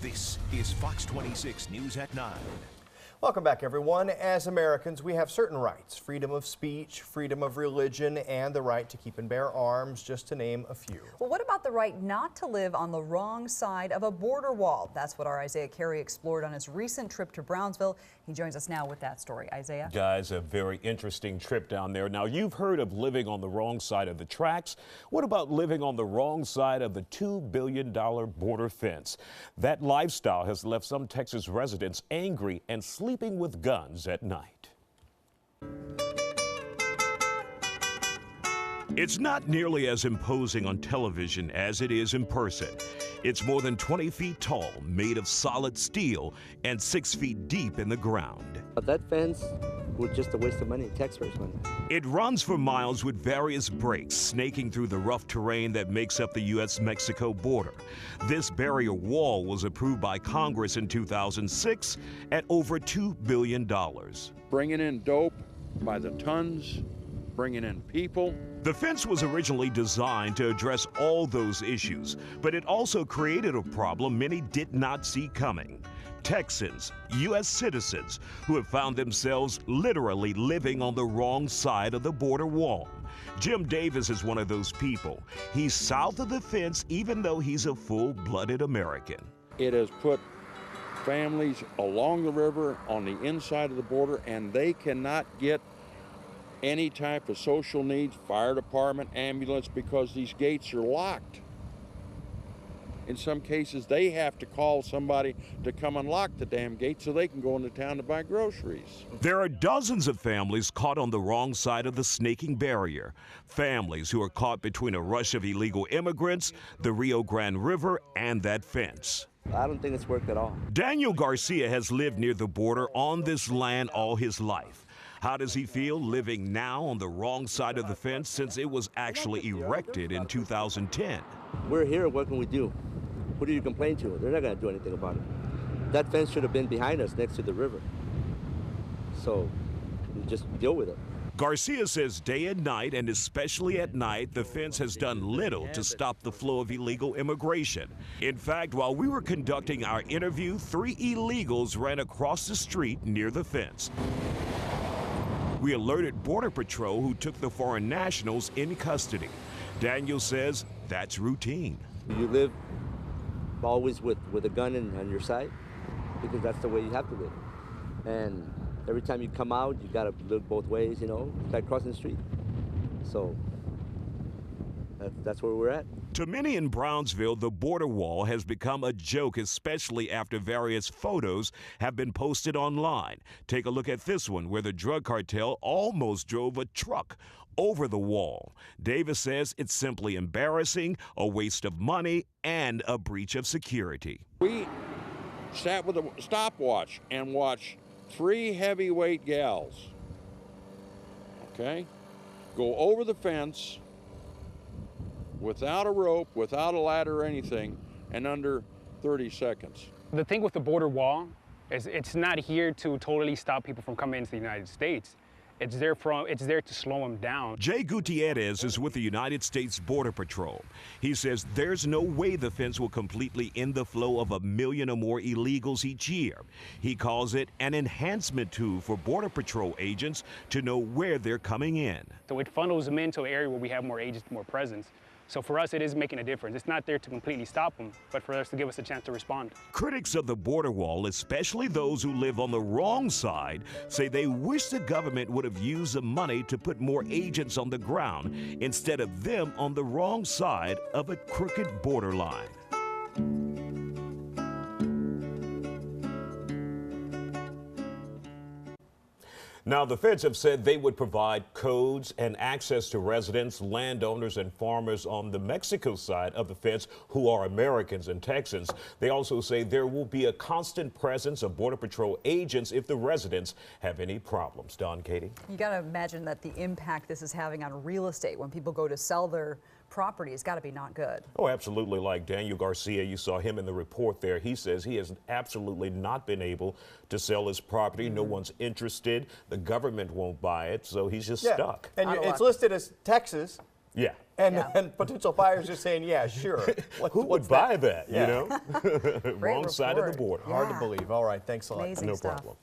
This is Fox 26 News at 9. Welcome back, everyone. As Americans, we have certain rights: freedom of speech, freedom of religion, and the right to keep and bear arms, just to name a few. Well, what about the right not to live on the wrong side of a border wall? That's what our Isaiah Carey explored on his recent trip to Brownsville. He joins us now with that story. Isaiah? Guys, a very interesting trip down there. Now, you've heard of living on the wrong side of the tracks. What about living on the wrong side of the $2 billion border fence? That lifestyle has left some Texas residents angry and sleeping with guns at night. It's not nearly as imposing on television as it is in person. It's more than 20 feet tall, made of solid steel, and 6 feet deep in the ground. That fence was just a waste of money, taxpayers' money. It runs for miles with various breaks, snaking through the rough terrain that makes up the U.S.-Mexico border. This barrier wall was approved by Congress in 2006 at over $2 billion. Bringing in dope by the tons, bringing in people. The fence was originally designed to address all those issues, but it also created a problem many did not see coming. Texans, U.S. citizens, who have found themselves literally living on the wrong side of the border wall. Jim Davis is one of those people. He's south of the fence, even though he's a full-blooded American. It has put families along the river on the inside of the border, and they cannot get any type of social needs, fire department, ambulance, because these gates are locked. In some cases, they have to call somebody to come unlock the damn gate so they can go into town to buy groceries. There are dozens of families caught on the wrong side of the snaking barrier. Families who are caught between a rush of illegal immigrants, the Rio Grande River, and that fence. I don't think it's worked at all. Daniel Garcia has lived near the border on this land all his life. How does he feel living now on the wrong side of the fence since it was actually erected in 2010? We're here, what can we do? Who do you complain to? They're not going to do anything about it. That fence should have been behind us next to the river. So we just deal with it. Garcia says day and night, and especially at night, the fence has done little to stop the flow of illegal immigration. In fact, while we were conducting our interview, 3 illegals ran across the street near the fence. We alerted Border Patrol, who took the foreign nationals in custody. Daniel says that's routine. You live always with a gun on your side because that's the way you have to live. And every time you come out, you got to look both ways, you know, like crossing the street. So that's where we're at. To many in Brownsville, the border wall has become a joke, especially after various photos have been posted online. Take a look at this one, where the drug cartel almost drove a truck over the wall. Davis says it's simply embarrassing, a waste of money, and a breach of security. We sat with a stopwatch and watched 3 heavyweight gals, okay, go over the fence without a rope, without a ladder or anything, and under 30 seconds. The thing with the border wall is it's not here to totally stop people from coming into the United States. It's there to slow them down. Jay Gutierrez is with the United States Border Patrol. He says there's no way the fence will completely end the flow of 1 million or more illegals each year. He calls it an enhancement tool for Border Patrol agents to know where they're coming in. So it funnels them into an area where we have more agents, more presence. So for us, it is making a difference. It's not there to completely stop them, but for us to give us a chance to respond. Critics of the border wall, especially those who live on the wrong side, say they wish the government would have used the money to put more agents on the ground instead of them on the wrong side of a crooked borderline. Now, the feds have said they would provide codes and access to residents, landowners, and farmers on the Mexico side of the fence who are Americans and Texans. They also say there will be a constant presence of Border Patrol agents if the residents have any problems. Don, Katie? You got to imagine that the impact this is having on real estate when people go to sell their property has got to be not good. Oh, absolutely. Like Daniel Garcia, you saw him in the report there. He says he has absolutely not been able to sell his property. No one's interested. The government won't buy it, so he's just stuck. And it's listed as Texas, Yeah. And potential buyers are saying, yeah, sure. Who would buy that, Yeah. you know? Wrong side of the report. border. Hard to believe. All right, thanks a lot. Amazing No stuff. problem.